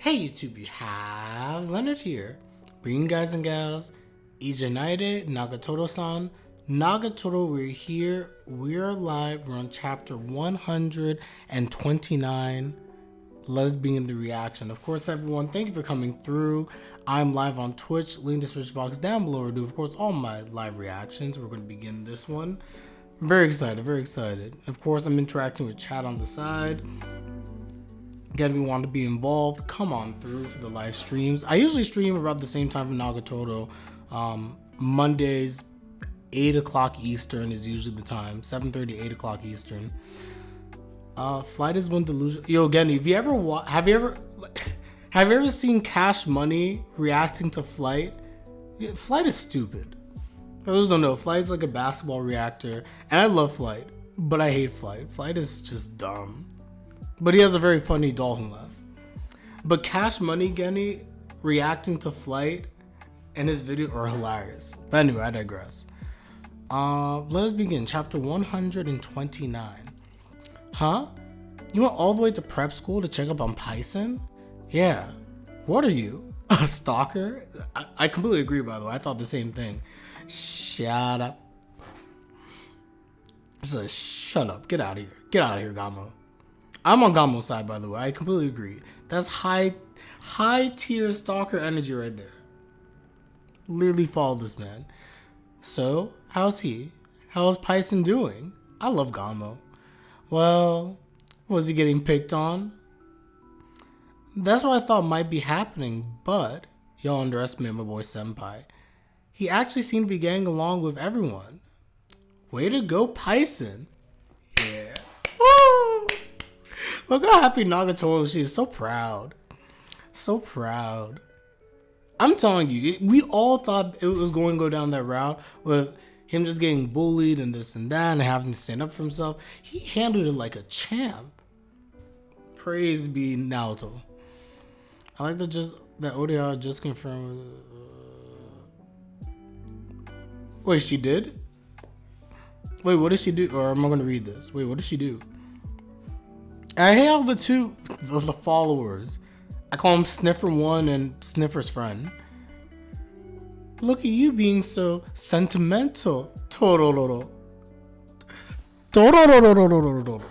Hey YouTube, you have Leonard here, bringing guys and gals, Ijanaide, Nagatoro-san, Nagatoro, we're here, we're live, we're on chapter 129, let's begin the reaction. Of course everyone, thank you for coming through. I'm live on Twitch, link to switch box down below, or do of course all my live reactions. We're going to begin this one. I'm very excited, very excited. Of course I'm interacting with chat on the side. Again, if you want to be involved, come on through for the live streams. I usually stream about the same time for Nagatoro. Mondays, 8 o'clock Eastern is usually the time. 7:30, 8 o'clock Eastern. Flight is one delusion. Yo, Genny, have you ever seen Cash Money reacting to Flight? Yeah, Flight is stupid. For those who don't know, Flight is like a basketball reactor, and I love Flight, but I hate Flight. Flight is just dumb. But he has a very funny dolphin laugh. But Cash Money Genny reacting to Flight and his video are hilarious. But anyway, I digress. Let us begin. Chapter 129. Huh? You went all the way to prep school to check up on Python? Yeah. What are you? A stalker? I completely agree, by the way. I thought the same thing. Shut up. So shut up. Get out of here. Get out of here, Gamo. I'm on Gamo's side, by the way. I completely agree. That's high tier stalker energy right there. Literally follow this man. So, how's he? How's Python doing? I love Gamo. Well, was he getting picked on? That's what I thought might be happening, but y'all underestimate my boy Senpai. He actually seemed to be getting along with everyone. Way to go, Python. Yeah. Woo! Look how happy Nagatoro is. She is so proud. So proud. I'm telling you, we all thought it was going to go down that route with him just getting bullied and this and that and having to stand up for himself. He handled it like a champ. Praise be Naoto. I like that Orihara just confirmed. Wait, she did? Wait, what did she do? Or am I going to read this? Wait, what did she do? I hate all the followers. I call them Sniffer 1 and Sniffer's friend. Look at you being so sentimental. Torororo. Torororo.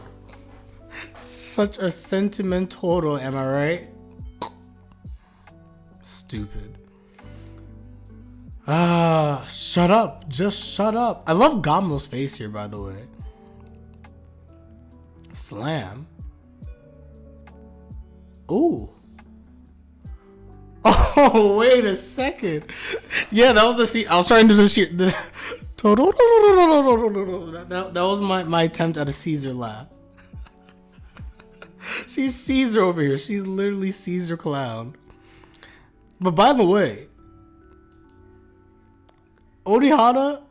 Such a sentimental, am I right? Stupid. Shut up. Just shut up. I love Gamo's face here, by the way. Slam. Ooh. Oh, wait a second. Yeah, that was the scene. I was trying to do that was my attempt at a Caesar laugh. She's Caesar over here. She's literally Caesar Clown. But by the way, Orihara,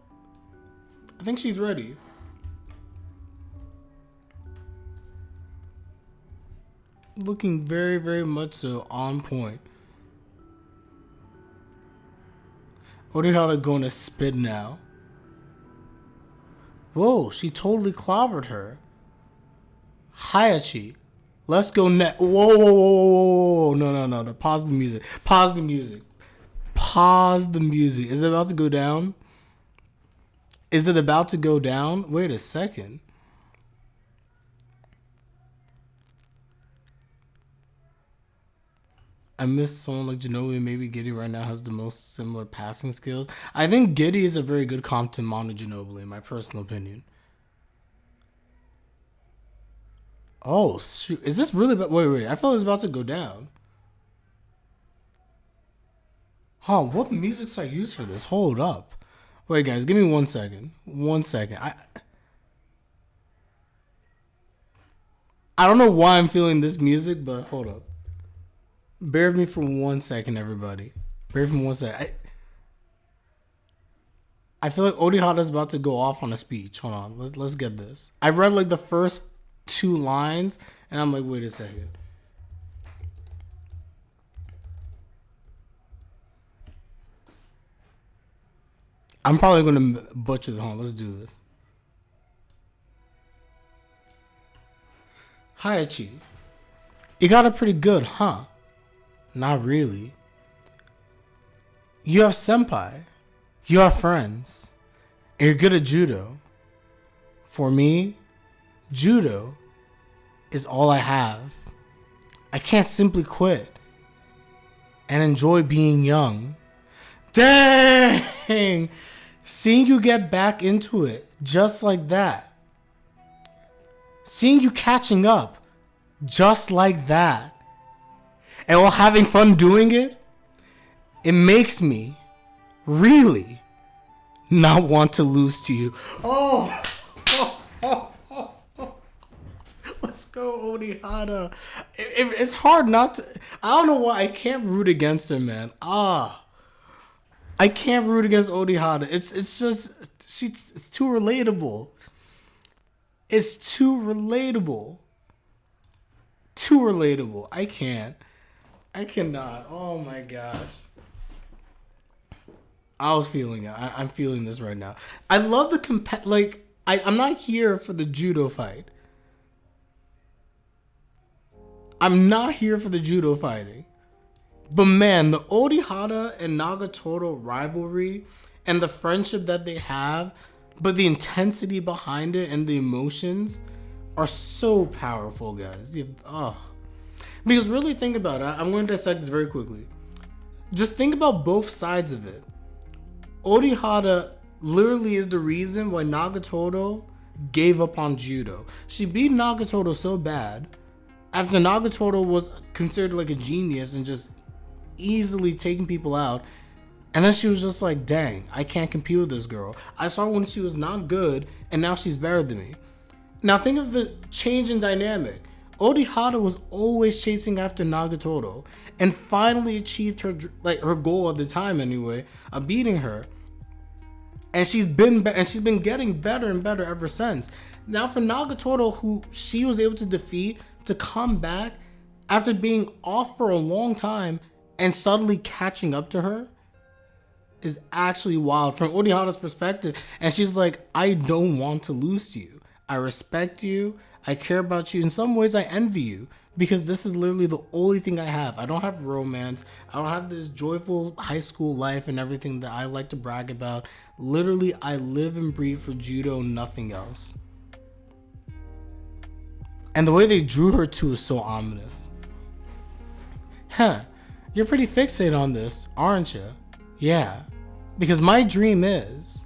I think she's ready. Looking very, very much so on point. Orihara going to spin now. Whoa, she totally clobbered her. Hayachi, let's go net. Whoa. No. Pause the music. Pause the music. Pause the music. Is it about to go down? Is it about to go down? Wait a second. I miss someone like Ginobili. Maybe Giddy right now has the most similar passing skills. I think Giddy is a very good comp to Manu Ginobili, in my personal opinion. Oh, shoot. Is this really about... Wait. I feel like it's about to go down. Huh, what music should I use for this? Hold up. Wait, guys, give me 1 second. 1 second. I don't know why I'm feeling this music, but hold up. Bear with me for 1 second, everybody. Bear with me 1 second. I feel like Orihara's about to go off on a speech. Hold on. Let's get this. I read like the first 2 lines, and I'm like, wait a second. I'm probably going to butcher the Hold on, let's do this. Hayachi, you got it pretty good, huh? Not really. You have Senpai. You have friends. And you're good at judo. For me, judo is all I have. I can't simply quit and enjoy being young. Dang! Seeing you get back into it just like that. Seeing you catching up just like that. And while having fun doing it, it makes me really not want to lose to you. Oh! Let's go, Orihara. It's hard not to. I don't know why I can't root against her, man. I can't root against Orihara. It's just it's too relatable. It's too relatable. Too relatable. I can't. I cannot. Oh my gosh. I was feeling it. I'm feeling this right now. I love the I'm not here for the judo fight. I'm not here for the judo fighting. But man, the Orihara and Nagatoro rivalry and the friendship that they have, but the intensity behind it and the emotions are so powerful, guys. Because really think about it. I'm going to dissect this very quickly. Just think about both sides of it. Orihara literally is the reason why Nagatoro gave up on judo. She beat Nagatoro so bad after Nagatoro was considered like a genius and just easily taking people out. And then she was just like, dang, I can't compete with this girl. I saw her when she was not good and now she's better than me. Now think of the change in dynamic. Orihara was always chasing after Nagatoro and finally achieved her goal at the time anyway of beating her. And she's been getting better and better ever since. Now for Nagatoro, who she was able to defeat, to come back after being off for a long time and suddenly catching up to her is actually wild from Orihara's perspective. And she's like, I don't want to lose to you. I respect you. I care about you. In some ways, I envy you because this is literally the only thing I have. I don't have romance. I don't have this joyful high school life and everything that I like to brag about. Literally, I live and breathe for judo, nothing else. And the way they drew her to is so ominous. You're pretty fixated on this, aren't you? Yeah, because my dream is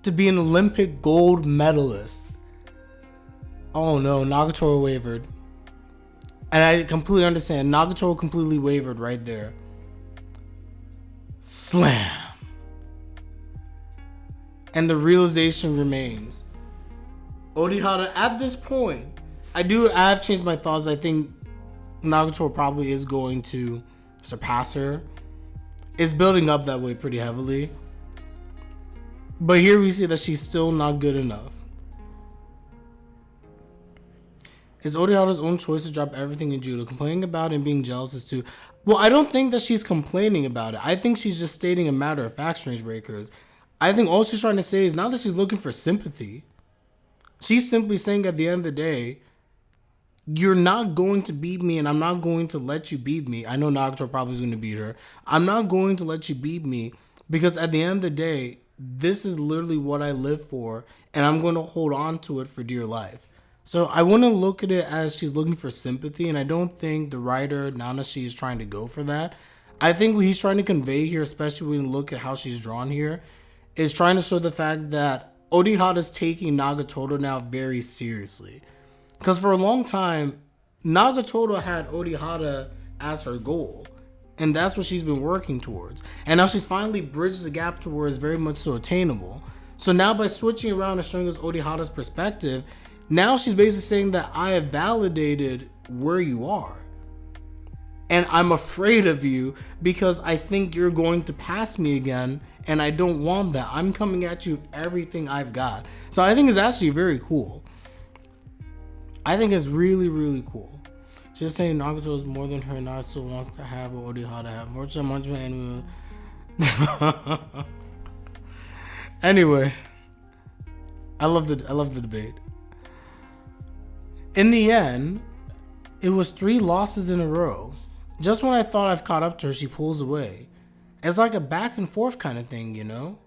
to be an Olympic gold medalist. Oh no, Nagatoro wavered. And I completely understand. Nagatoro completely wavered right there. Slam. And the realization remains. Orihara, at this point, I have changed my thoughts. I think Nagatoro probably is going to surpass her. It's building up that way pretty heavily. But here we see that she's still not good enough. It's Orihara's own choice to drop everything in judo. Complaining about and being jealous is too. Well, I don't think that she's complaining about it. I think she's just stating a matter of fact, Strange Breakers. I think all she's trying to say is not that she's looking for sympathy. She's simply saying at the end of the day, you're not going to beat me and I'm not going to let you beat me. I know Nagatoro probably is going to beat her. I'm not going to let you beat me because at the end of the day, this is literally what I live for and I'm going to hold on to it for dear life. So I wouldn't look at it as she's looking for sympathy, and I don't think the writer, Nanashi, is trying to go for that. I think what he's trying to convey here, especially when you look at how she's drawn here, is trying to show the fact that Orihara's taking Nagatoro now very seriously. Because for a long time, Nagatoro had Orihara as her goal, and that's what she's been working towards. And now she's finally bridged the gap to where it's very much so attainable. So now by switching around and showing us Orihara's perspective, now she's basically saying that I have validated where you are. And I'm afraid of you because I think you're going to pass me again. And I don't want that. I'm coming at you with everything I've got. So I think it's actually very cool. I think it's really, really cool. Just saying Nagato is more than her. Now still wants to have what Orihara have. Anyway. I love the debate. In the end, it was 3 losses in a row. Just when I thought I've caught up to her, she pulls away. It's like a back and forth kind of thing, you know?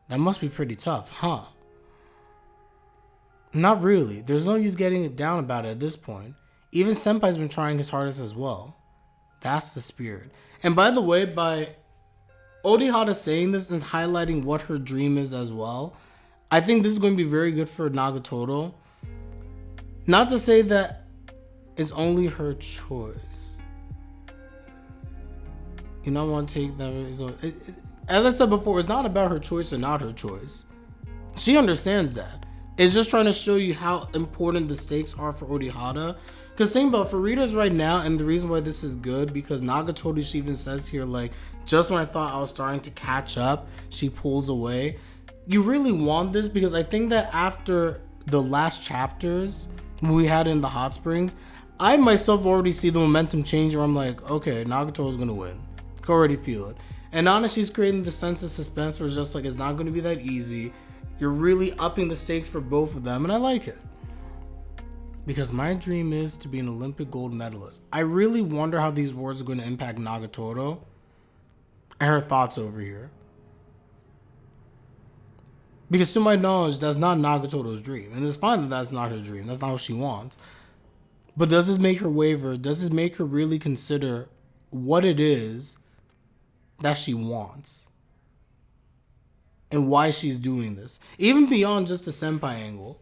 That must be pretty tough, huh? Not really. There's no use getting it down about it at this point. Even Senpai's been trying his hardest as well. That's the spirit. And by the way, by Orihara saying this and highlighting what her dream is as well, I think this is going to be very good for Nagatoro. Not to say that it's only her choice. You know, I want to take that. As I said before, it's not about her choice or not her choice. She understands that. It's just trying to show you how important the stakes are for Orihara. Because think about, for readers right now, and the reason why this is good, because Nagatoro, she even says here, like, just when I thought I was starting to catch up, she pulls away. You really want this, because I think that after the last chapters we had in the hot springs, I myself already see the momentum change where I'm like, okay, Nagatoro's gonna win. I can already feel it. And honestly, she's creating the sense of suspense where it's just like, it's not gonna be that easy. You're really upping the stakes for both of them, and I like it. Because my dream is to be an Olympic gold medalist. I really wonder how these words are going to impact Nagatoro and her thoughts over here. Because to my knowledge, that's not Nagatoro's dream. And it's fine that that's not her dream. That's not what she wants. But does this make her waver? Does this make her really consider what it is that she wants? And why she's doing this? Even beyond just the Senpai angle.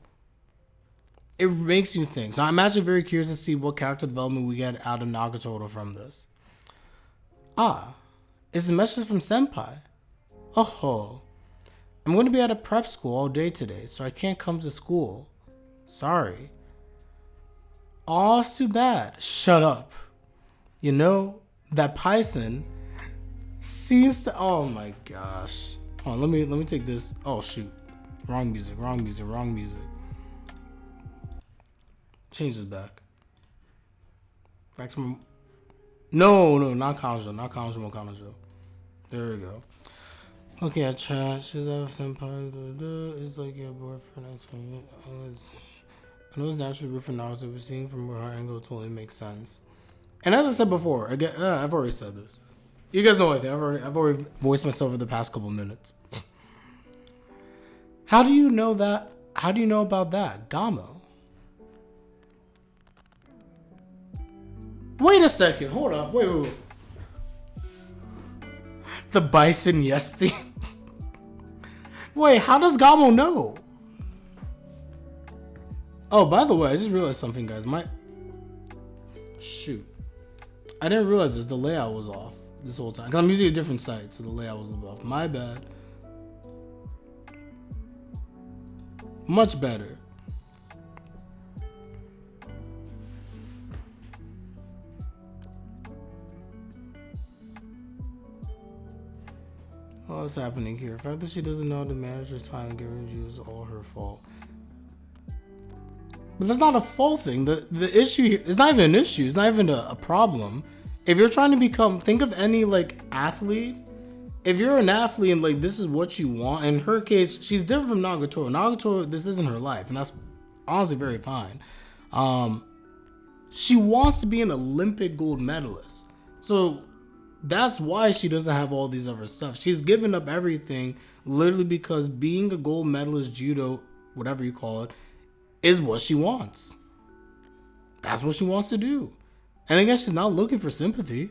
It makes you think. So I'm actually very curious to see what character development we get out of Nagatoro from this. Ah, it's a message from Senpai. Oh, I'm going to be at a prep school all day today, so I can't come to school. Sorry. Aw, it's too bad. Shut up. You know, that Python seems to... Oh my gosh. Hold on, let me take this. Oh shoot. Wrong music. Change this back. Back to my... No, not Kanjo. There we go. Okay, I chat. She's a Senpai. It's like your boyfriend. I know it's naturally root for Naruto, but seeing from her angle totally makes sense. And as I said before, I've already said this. You guys know I think I've already voiced myself for the past couple minutes. How do you know that? How do you know about that, Gamo? Wait a second. Hold up. Wait. The bison yes theme. Wait, how does Gamo know? Oh, by the way, I just realized something, guys. Shoot. I didn't realize this. The layout was off this whole time. 'Cause I'm using a different site, so the layout was a little off. My bad. Much better. What's happening here? The fact that she doesn't know the manager's time given you is all her fault. But that's not a fault thing. The issue here, it's not even an issue. It's not even a problem. If you're trying to become, think of any like athlete. If you're an athlete and like this is what you want, in her case, she's different from Nagatoro. Nagatoro, this isn't her life, and that's honestly very fine. She wants to be an Olympic gold medalist. So that's why she doesn't have all these other stuff. She's given up everything literally because being a gold medalist, judo, whatever you call it, is what she wants. That's what she wants to do. And I guess she's not looking for sympathy.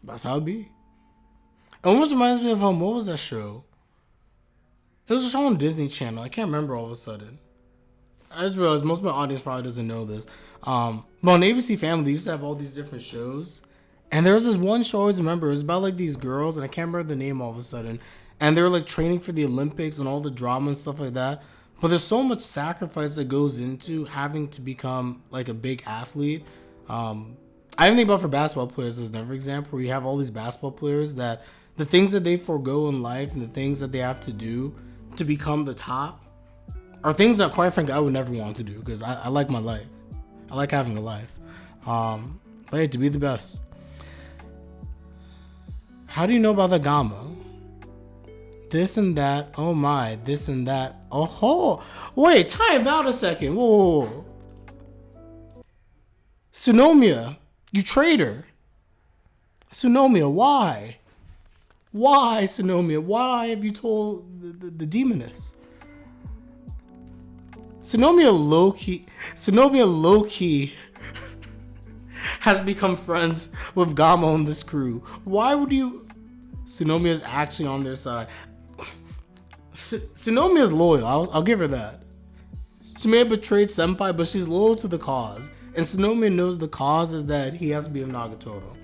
That's how it be. It almost reminds me of what was that show? It was a show on Disney Channel. I can't remember all of a sudden. I just realized most of my audience probably doesn't know this. But on ABC Family, they used to have all these different shows. And there was this one show I always remember. It was about like these girls, and I can't remember the name all of a sudden. And they were like training for the Olympics and all the drama and stuff like that. But there's so much sacrifice that goes into having to become like a big athlete. I even think about for basketball players as another example, where you have all these basketball players that the things that they forego in life and the things that they have to do to become the top are things that, quite frankly, I would never want to do because I like my life. I like having a life. But hey, to be the best. How do you know about the Gamo? This and that. Oh my. This and that. Oh, wait. Time out a second. Whoa. Tsunomiya, you traitor. Tsunomiya, why? Why, Tsunomiya? Why have you told the demoness? Tsunomiya low-key has become friends with Gamo and this crew. Why would you... Tsunomiya is actually on their side. Tsunomiya is loyal. I'll give her that. She may have betrayed Senpai, but she's loyal to the cause. And Tsunomiya knows the cause is that he has to be with Nagatoro.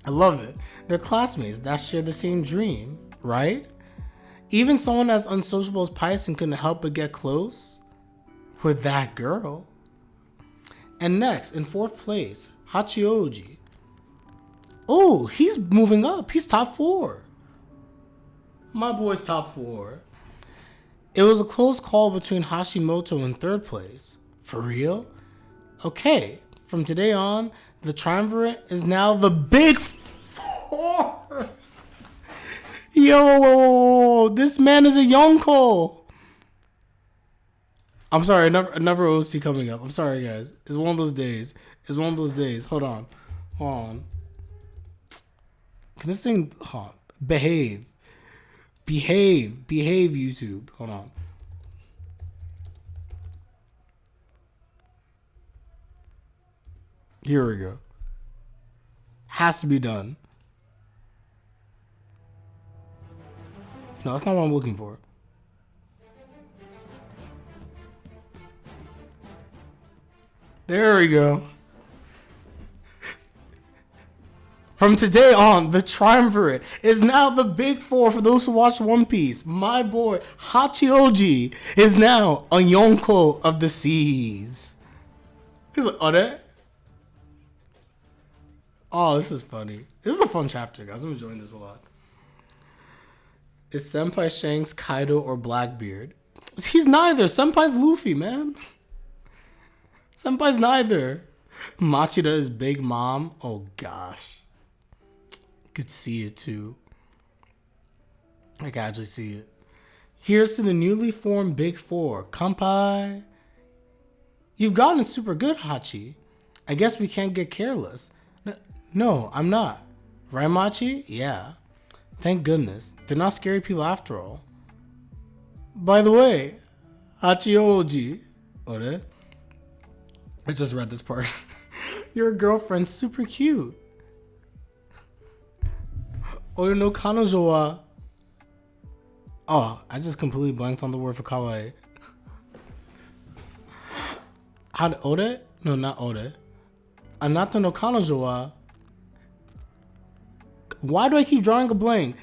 I love it. They're classmates that share the same dream, right? Even someone as unsociable as Python couldn't help but get close with that girl. And next, in 4th place, Hachioji. Oh, he's moving up. He's top 4. My boy's top 4. It was a close call between Hashimoto in 3rd place. For real? Okay, from today on, the triumvirate is now the big 4. Yo, this man is a Yonko. I'm sorry, another OC coming up. I'm sorry, guys. It's one of those days. Hold on. Can this thing behave, YouTube? Hold on. Here we go. Has to be done. No, that's not what I'm looking for. There we go. From today on, the triumvirate is now the big 4 for those who watch One Piece. My boy Hachioji is now a Yonko of the seas. He's like, oh, this is funny. This is a fun chapter, guys. I'm enjoying this a lot. Is Senpai Shanks, Kaido, or Blackbeard? He's neither. Senpai's Luffy, man. Senpai's neither. Machida is Big Mom. Oh, gosh. Could see it, too. I can actually see it. Here's to the newly formed Big 4. Kampai. You've gotten super good, Hachi. I guess we can't get careless. No, I'm not. Right, Machi? Yeah. Thank goodness. They're not scary people after all. By the way, Hachioji. I just read this part. Your girlfriend's super cute. Oyo no kanojo wa... Oh, I just completely blanked on the word for kawaii. Ode? No, not ode. Anata no kanojo wa... Why do I keep drawing a blank?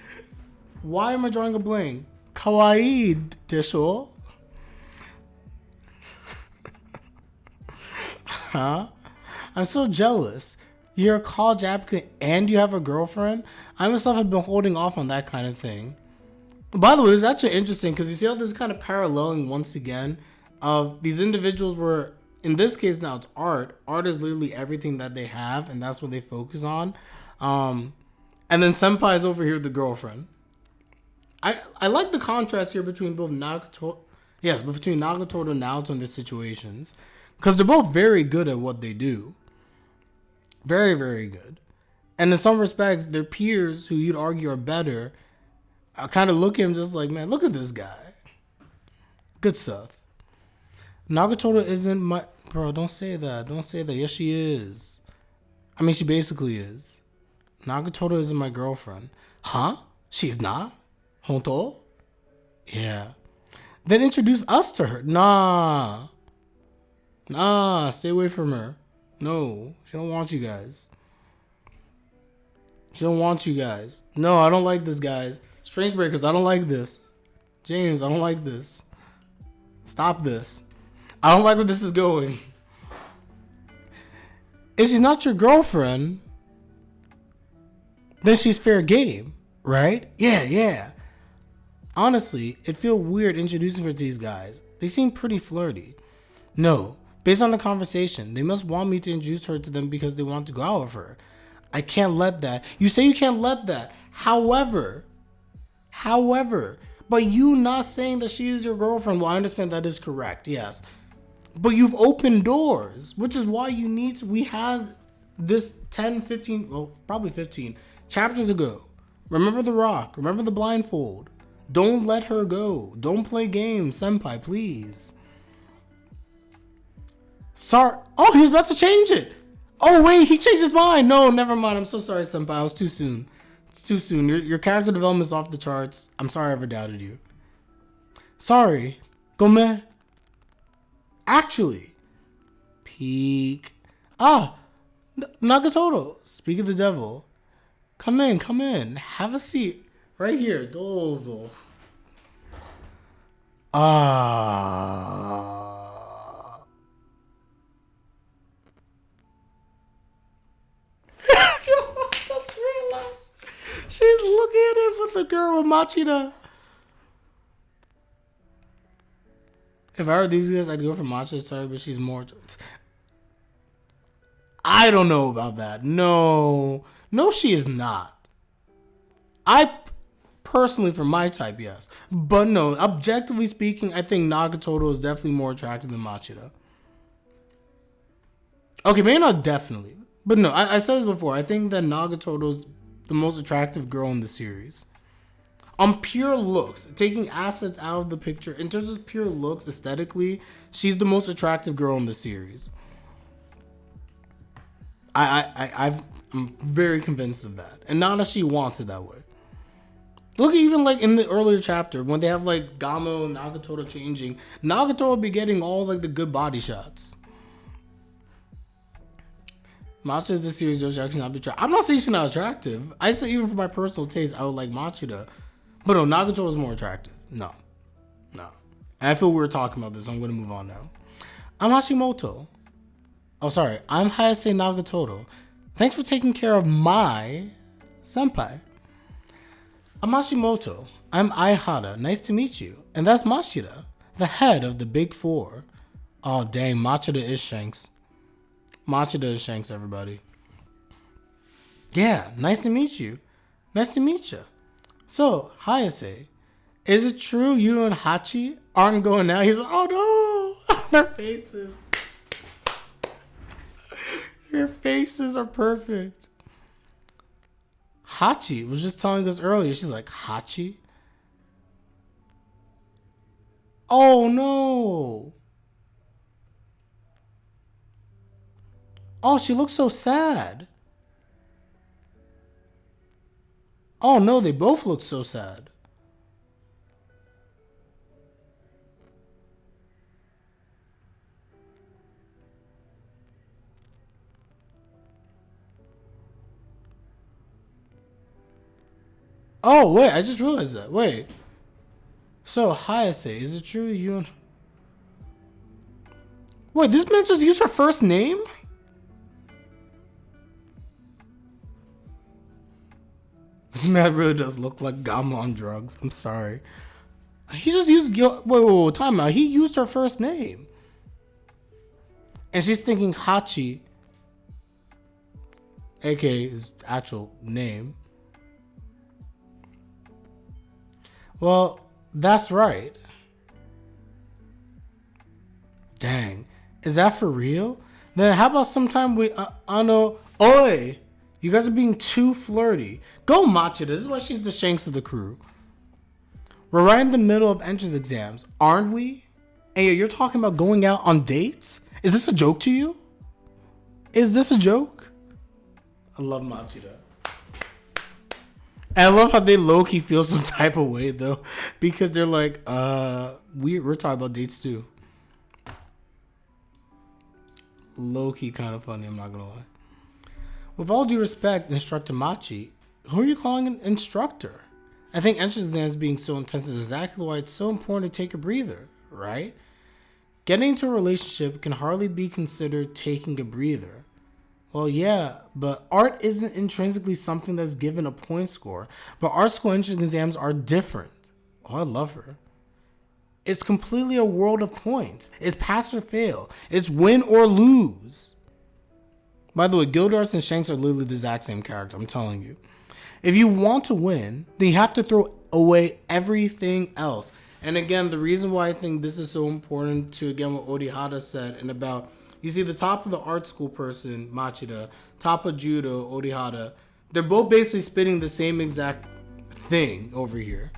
Why am I drawing a blank? Kawaii desho? Huh? I'm so jealous. You're a college applicant and you have a girlfriend? I myself have been holding off on that kind of thing. By the way, it's actually interesting because you see how this is kind of paralleling once again of these individuals were, in this case now it's art. Art is literally everything that they have and that's what they focus on. And then Senpai is over here with the girlfriend. I like the contrast here between both Nagatoro, between Nagatoro and Naoto in these situations. Because they're both very good at what they do. Very, very good. And in some respects, their peers, who you'd argue are better, I kind of look at him just like, man, look at this guy. Good stuff. Nagatoro isn't my... Bro, don't say that. Don't say that. Yes, she is. I mean, she basically is. Nagatoro isn't my girlfriend. Huh? She's not? Honto? Yeah. Then introduce us to her. Nah, stay away from her. No, she don't want you guys. She don't want you guys. No, I don't like this, guys. Strange Breakers, I don't like this. James, I don't like this. Stop this. I don't like where this is going. If she's not your girlfriend, then she's fair game, right? Yeah. Honestly, it feels weird introducing her to these guys. They seem pretty flirty. No, based on the conversation, they must want me to introduce her to them because they want to go out with her. I can't let that. You say you can't let that. However, but you not saying that she is your girlfriend, well, I understand that is correct, yes. But you've opened doors, which is why you need to. We had this 10, 15, well, probably 15 chapters ago. Remember the rock. Remember the blindfold. Don't let her go. Don't play games, Senpai, please. Sorry. Oh, he was about to change it. Oh, wait, he changed his mind. No, never mind. I'm so sorry, Senpai. It was too soon. It's too soon. Your character development is off the charts. I'm sorry I ever doubted you. Sorry. Gome. Actually. Peek. Ah. Nagatoro. Speak of the devil. Come in. Come in. Have a seat. Right here. Dozo. Ah. She's looking at him with the girl with Machida. If I were these guys, I'd go for Machida's type, but she's more. I don't know about that. No, she is not. I personally, for my type, yes, but no. Objectively speaking, I think Nagatoro is definitely more attractive than Machida. Okay, maybe not definitely, but no. I said this before. I think that Nagatoro's the most attractive girl in the series. On pure looks, taking assets out of the picture, in terms of pure looks, aesthetically, she's the most attractive girl in the series. I'm very convinced of that. And not that she wants it that way. Look at even like in the earlier chapter, when they have like Gamo and Nagatoro changing, Nagatoro will be getting all like the good body shots. Machida is the series which actually not be attractive. I'm not saying she's not attractive. I say even for my personal taste, I would like Machida. But no, Nagatoro is more attractive. No. And I feel we were talking about this, so I'm going to move on now. I'm Hashimoto. Oh, sorry. I'm Hayase Nagatoro. Thanks for taking care of my senpai. I'm Hashimoto. I'm Aihara. Nice to meet you. And that's Machida, the head of the big four. Oh, dang. Machida is Shanks. Machida is Shanks, everybody. Yeah, nice to meet you. Nice to meet you. So, Hayase, is it true you and Hachi aren't going out? He's like, oh no! Their faces. Their faces are perfect. Hachi was just telling us earlier. She's like, Hachi? Oh no! Oh, she looks so sad. Oh no, they both look so sad. Oh, wait, I just realized that. Wait. So, Hayase, is it true you and... Wait, this man just used her first name? This man really does look like Gama on drugs. I'm sorry. He just used... Wait, time out. He used her first name. And she's thinking Hachi, aka his actual name. Well, that's right. Dang. Is that for real? Then how about sometime we... Ano... Oi! You guys are being too flirty. Go Machida. This is why she's the Shanks of the crew. We're right in the middle of entrance exams, aren't we? And you're talking about going out on dates? Is this a joke to you? Is this a joke? I love Machida. And I love how they low-key feel some type of way, though. Because they're like, we're talking about dates, too. Low-key kind of funny, I'm not gonna lie. With all due respect, Instructor Machi, who are you calling an instructor? I think entrance exams being so intense is exactly why it's so important to take a breather, right? Getting into a relationship can hardly be considered taking a breather. Well, yeah, but art isn't intrinsically something that's given a point score, but art school entrance exams are different. Oh, I love her. It's completely a world of points. It's pass or fail. It's win or lose. By the way, Gildarts and Shanks are literally the exact same character, I'm telling you. If you want to win, then you have to throw away everything else. And again, the reason why I think this is so important to, again, what Orihara said, and about, you see the top of the art school person, Machida, top of judo, Orihara, they're both basically spitting the same exact thing over here.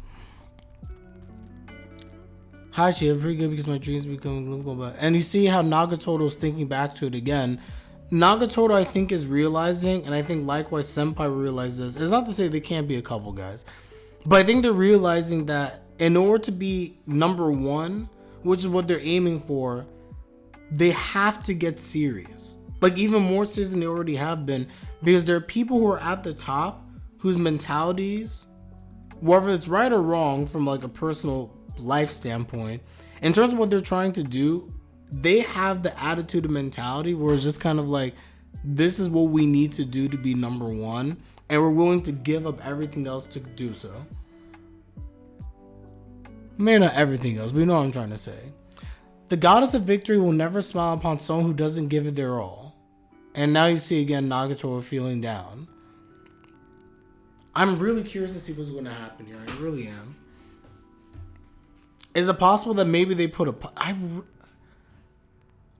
Hi, she I'm pretty good because my dreams become livable. And you see how Nagatoro's thinking back to it again. Nagatoro, I think, is realizing, and I think likewise Senpai realizes, it's not to say they can't be a couple, guys, but I think they're realizing that in order to be number one, which is what they're aiming for, they have to get serious. Like, even more serious than they already have been, because there are people who are at the top whose mentalities, whether it's right or wrong from like a personal life standpoint, in terms of what they're trying to do, they have the attitude and mentality where it's just kind of like, this is what we need to do to be number one, and we're willing to give up everything else to do so. Maybe not everything else, but you know what I'm trying to say. The goddess of victory will never smile upon someone who doesn't give it their all. And now you see again Nagatoro feeling down. I'm really curious to see what's going to happen here. I really am. Is it possible that maybe they put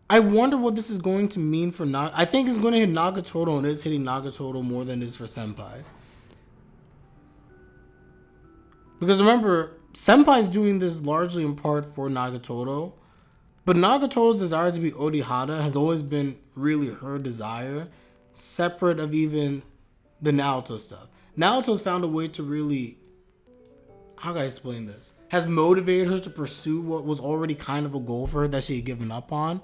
I wonder what this is going to mean for I think it's going to hit Nagatoro, and it's hitting Nagatoro more than it is for Senpai. Because remember, Senpai is doing this largely in part for Nagatoro, but Nagatoro's desire to be Orihara has always been really her desire, separate of even the Naoto stuff. Naoto's found a way to really, how can I explain this? Has motivated her to pursue what was already kind of a goal for her that she had given up on.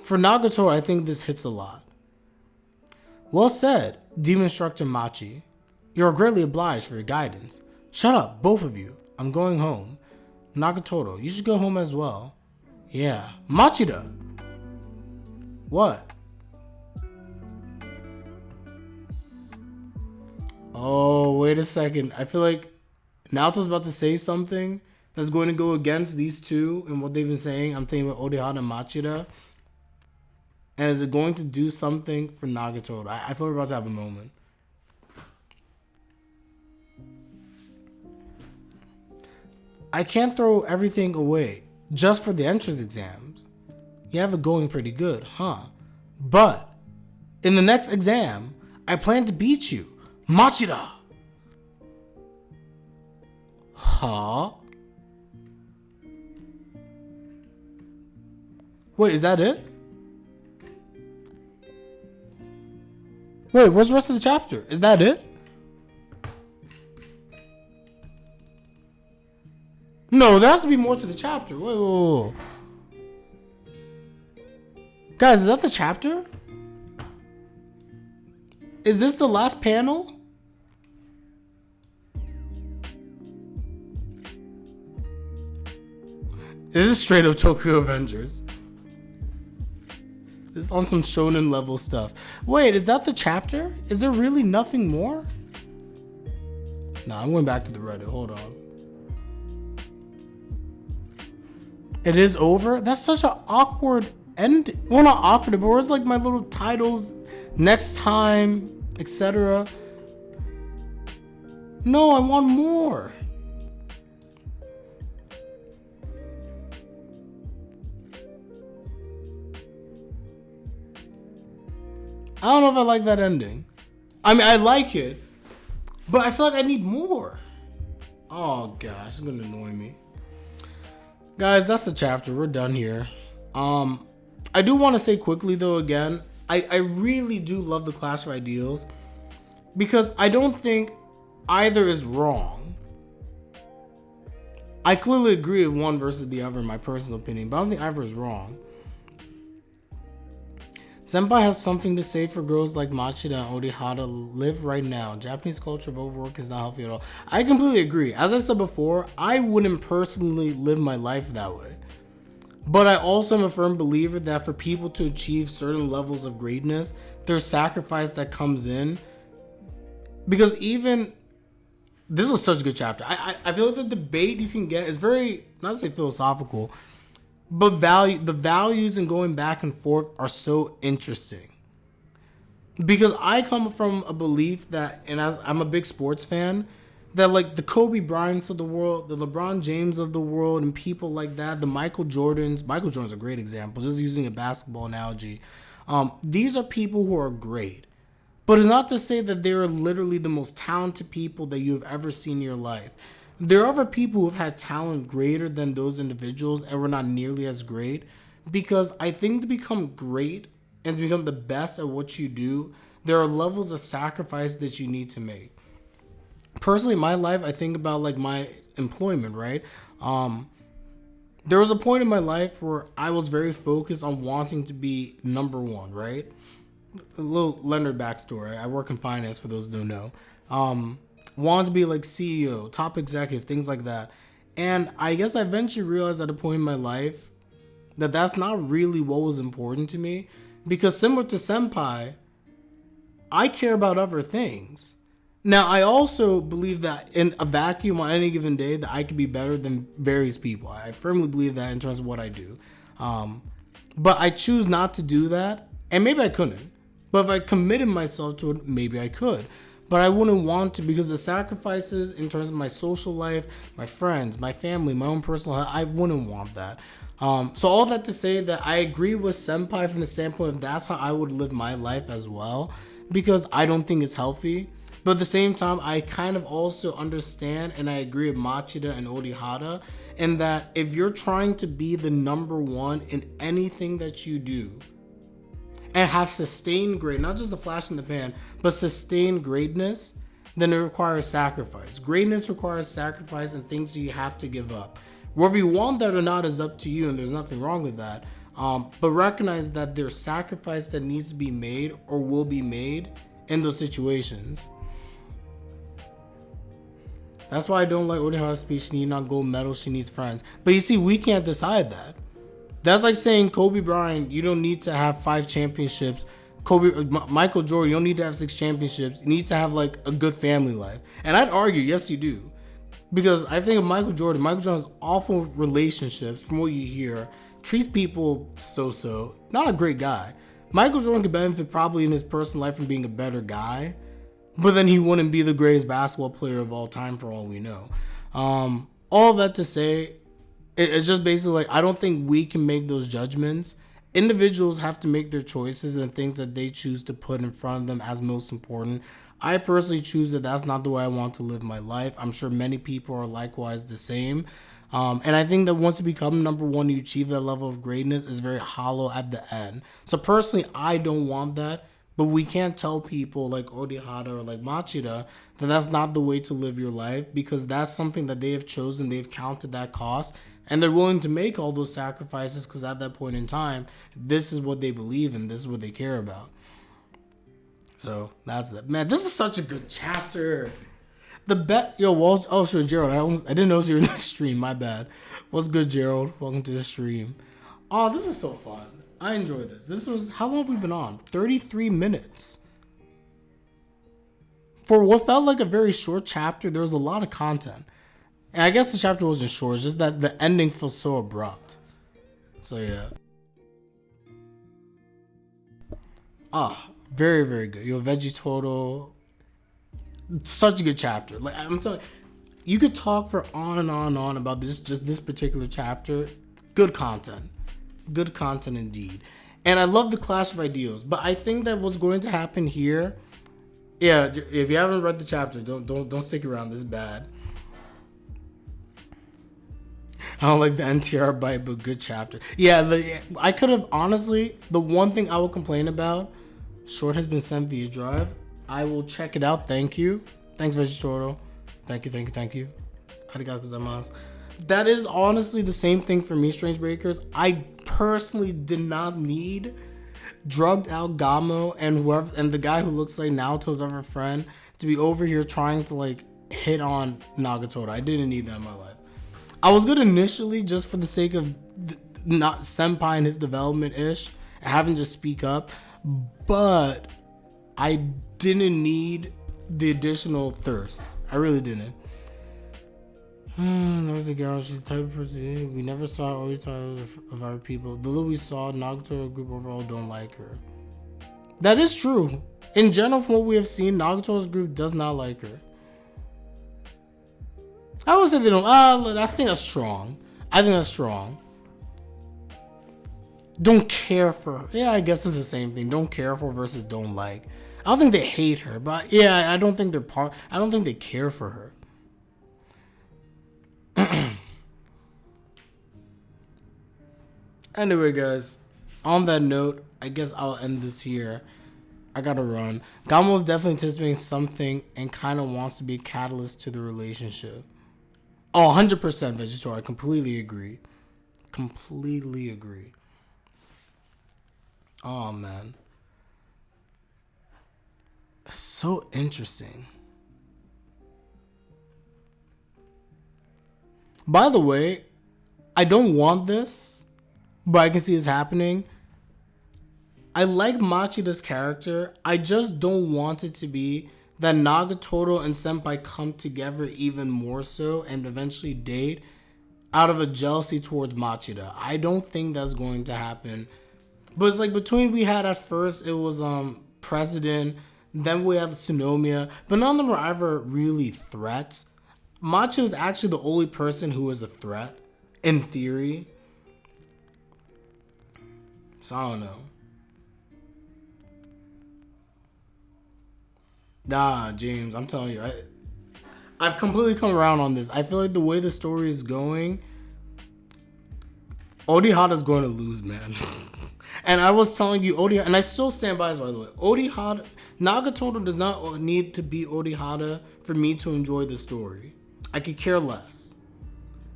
For Nagatoro, I think this hits a lot. Well said, Demon Instructor Machi. You are greatly obliged for your guidance. Shut up, both of you. I'm going home. Nagatoro, you should go home as well. Yeah. Machida! What? Oh, wait a second. I feel like Naoto's about to say something that's going to go against these two and what they've been saying. I'm thinking about Orihara and Machida. And is it going to do something for Nagatoro? I feel we're about to have a moment. I can't throw everything away just for the entrance exams. You have it going pretty good, huh? But in the next exam, I plan to beat you. Machida! Huh? Wait, is that it? Wait, what's the rest of the chapter? Is that it? No, there has to be more to the chapter. Wait. Guys, is that the chapter? Is this the last panel? This is straight up Tokyo Avengers. This is on some shonen level stuff. Wait, is that the chapter? Is there really nothing more? Nah, I'm going back to the Reddit. Hold on. It is over? That's such an awkward end. Well, not awkward, but where's like my little titles, next time, etc. No, I want more. I don't know if I like that ending. I mean, I like it, but I feel like I need more. Oh gosh, it's gonna annoy me. Guys, that's the chapter. We're done here. I do want to say quickly though, again, I really do love the class of ideals, because I don't think either is wrong. I clearly agree with one versus the other in my personal opinion, but I don't think either is wrong. Senpai has something to say for girls like Machida and Orihara. Live right now. Japanese culture of overwork is not healthy at all. I completely agree. As I said before, I wouldn't personally live my life that way. But I also am a firm believer that for people to achieve certain levels of greatness, there's sacrifice that comes in. Because even, this was such a good chapter. I feel like the debate you can get is very, not to say philosophical, but the values and going back and forth are so interesting. Because I come from a belief that, and as I'm a big sports fan, that like the Kobe Bryants of the world, the LeBron James of the world, and people like that, the Michael Jordans. Michael Jordan's a great example, just using a basketball analogy. These are people who are great. But it's not to say that they're literally the most talented people that you've ever seen in your life. There are other people who've had talent greater than those individuals and were not nearly as great. Because I think to become great and to become the best at what you do, there are levels of sacrifice that you need to make. Personally, in my life, I think about like my employment, right? There was a point in my life where I was very focused on wanting to be number one, right? A little Leonard backstory. I work in finance for those who don't know. Wanted to be like CEO, top executive, things like that. And I guess I eventually realized at a point in my life that that's not really what was important to me. Because similar to Senpai, I care about other things. Now, I also believe that in a vacuum on any given day that I could be better than various people. I firmly believe that in terms of what I do. But I choose not to do that. And maybe I couldn't. But if I committed myself to it, maybe I could. But I wouldn't want to because the sacrifices in terms of my social life, my friends, my family, my own personal health, I wouldn't want that. So all that to say that I agree with Senpai from the standpoint of that's how I would live my life as well. Because I don't think it's healthy. But at the same time, I kind of also understand and I agree with Machida and Orihara in that if you're trying to be the number one in anything that you do, and have sustained great, not just a flash in the pan, but sustained greatness, then it requires sacrifice. Greatness requires sacrifice and things that you have to give up. Whether you want that or not is up to you, and there's nothing wrong with that. But recognize that there's sacrifice that needs to be made or will be made in those situations. That's why I don't like Orihara's speech. She needs not gold medal, she needs friends. But you see, we can't decide that. That's like saying Kobe Bryant, you don't need to have 5 championships. Michael Jordan, you don't need to have 6 championships. You need to have like a good family life. And I'd argue, yes, you do. Because I think of Michael Jordan has awful relationships from what you hear. Treats people so-so. Not a great guy. Michael Jordan could benefit probably in his personal life from being a better guy. But then he wouldn't be the greatest basketball player of all time for all we know. All that to say, it's just basically like I don't think we can make those judgments. Individuals have to make their choices and things that they choose to put in front of them as most important. I personally choose that that's not the way I want to live my life. I'm sure many people are likewise the same. And I think that once you become number one, you achieve that level of greatness is very hollow at the end. So personally, I don't want that. But we can't tell people like Orihara or like Machida that that's not the way to live your life because that's something that they have chosen. They've counted that cost and they're willing to make all those sacrifices because at that point in time, this is what they believe in. This is what they care about. So that's it. Man, this is such a good chapter. Sure, Gerald. I didn't know you were in the stream. My bad. What's good, Gerald? Welcome to the stream. Oh, this is so fun. I enjoyed this. How long have we been on? 33 minutes. For what felt like a very short chapter, there was a lot of content. And I guess the chapter wasn't short, it's just that the ending feels so abrupt. So yeah. Very, very good. Veggie Total. Such a good chapter. Like I'm telling you could talk for on and on and on about this particular chapter. Good content. Good content indeed. And I love the clash of ideals. But I think that what's going to happen here, yeah, if you haven't read the chapter, don't stick around. This is bad. I don't like the NTR bite, but good chapter. Yeah, I could have honestly, the one thing I will complain about, short has been sent via Drive. I will check it out. Thank you. Thanks, Vegetoro. Thank you. Arigatou gozaimasu. That is honestly the same thing for me, Strange Breakers. I personally did not need drugged out Gamo and the guy who looks like Naoto's other friend to be over here trying to like hit on Nagatoro. I didn't need that in my life. I was good initially just for the sake of not Senpai and his development ish, having to speak up, but I didn't need the additional thirst. I really didn't. There's the girl, she's the type of person we never saw or of our people. The little we saw, Nagatoro group overall don't like her. That is true. In general, from what we have seen, Nagatoro's group does not like her. I would say they don't. I think that's strong. I think that's strong. Don't care for. Yeah, I guess it's the same thing. Don't care for versus don't like. I don't think they hate her, but yeah, I don't think they're part. I don't think they care for her. Anyway, guys, on that note, I guess I'll end this here. I gotta run. Gamo's definitely anticipating something and kind of wants to be a catalyst to the relationship. Oh, 100% Vegetarian. I completely agree. Completely agree. Oh, man. So interesting. By the way, I don't want this, but I can see this happening. I like Machida's character. I just don't want it to be that Nagatoro and Senpai come together even more so and eventually date out of a jealousy towards Machida. I don't think that's going to happen. But it's like between we had at first, it was President, then we have Tsunomiya, but none of them were ever really threats. Machida is actually the only person who is a threat, in theory. So I don't know. Nah, James, I'm telling you, I've completely come around on this. I feel like the way the story is going, Orihara's going to lose, man. And I was telling you, Orihara, and I still stand by this, by the way. Orihara, Nagatoro does not need to be Orihara for me to enjoy the story. I could care less.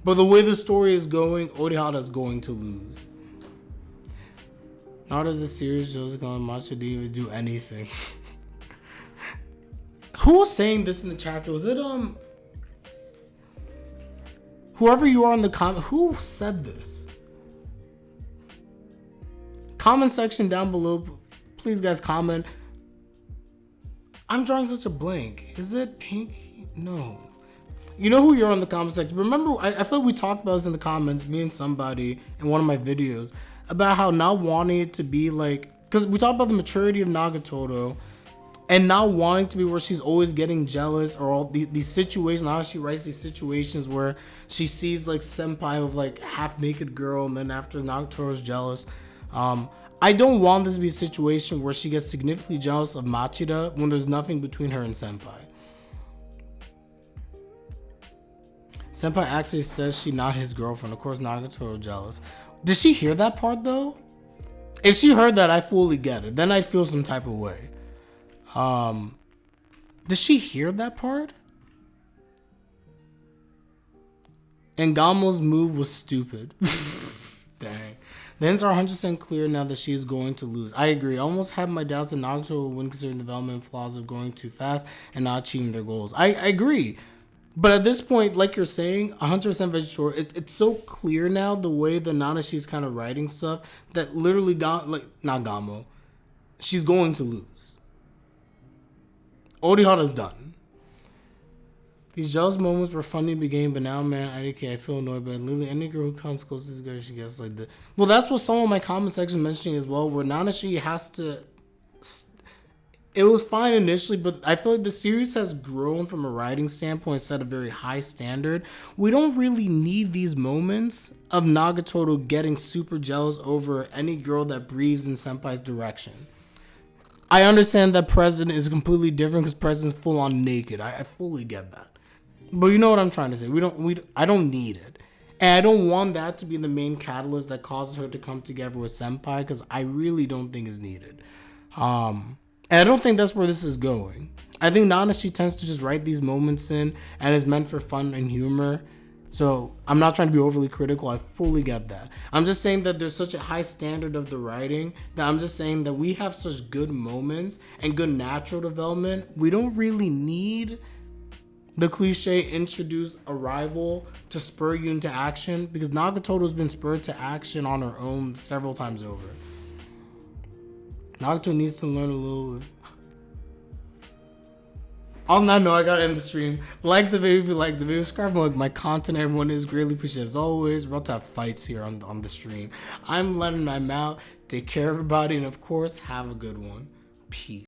But the way the story is going, Orihara is going to lose. Not as a series just going to Machida even do anything. Who was saying this in the chapter? Was it whoever you are in the comment? Who said this? Comment section down below. Please, guys, comment. I'm drawing such a blank. Is it pink? No. You know who you're in the comment section. Remember, I feel like we talked about this in the comments, me and somebody in one of my videos, about how not wanting it to be like, because we talked about the maturity of Nagatoro and not wanting to be where she's always getting jealous, or all these situations. How she writes these situations where she sees like Senpai with like half naked girl, and then after Nagatoro's jealous. I don't want this to be a situation where she gets significantly jealous of Machida when there's nothing between her and Senpai. Senpai actually says she's not his girlfriend. Of course, Nagatoro jealous. Did she hear that part though? If she heard that, I fully get it. Then I'd feel some type of way. Did she hear that part? And Gamo's move was stupid. Dang. The ends are 100% clear now that she is going to lose. I agree. I almost had my doubts that Nagatoro will win considering the development flaws of going too fast and not achieving their goals. I agree. But at this point, like you're saying, 100% vegetarian. It's so clear now the way that Nanashi's kind of writing stuff that literally got like not Gamo. She's going to lose. Orihara's done. These jealous moments were funny in the beginning, but now, man, I feel annoyed. But literally, any girl who comes close to this guy, she gets like the. Well, that's what some of my comment section mentioning as well, where Nanashi has to. It was fine initially, but I feel like the series has grown from a writing standpoint, set a very high standard. We don't really need these moments of Nagatoro getting super jealous over any girl that breathes in Senpai's direction. I understand that President is completely different because President's full on naked. I fully get that. But you know what I'm trying to say. I don't need it. And I don't want that to be the main catalyst that causes her to come together with Senpai, because I really don't think it's needed. And I don't think that's where this is going. I think Nanashi tends to just write these moments in and is meant for fun and humor. So I'm not trying to be overly critical. I fully get that. I'm just saying that there's such a high standard of the writing that I'm just saying that we have such good moments and good natural development. We don't really need the cliche introduce a rival to spur you into action, because Nagatoro's been spurred to action on her own several times over. Nagato needs to learn a little. On that note, I gotta end the stream. Like the video if you like the video. Subscribe to my content. Everyone is greatly appreciated as always. We're about to have fights here on the stream. I'm Leonard. I'm out. Take care, everybody, and of course, have a good one. Peace.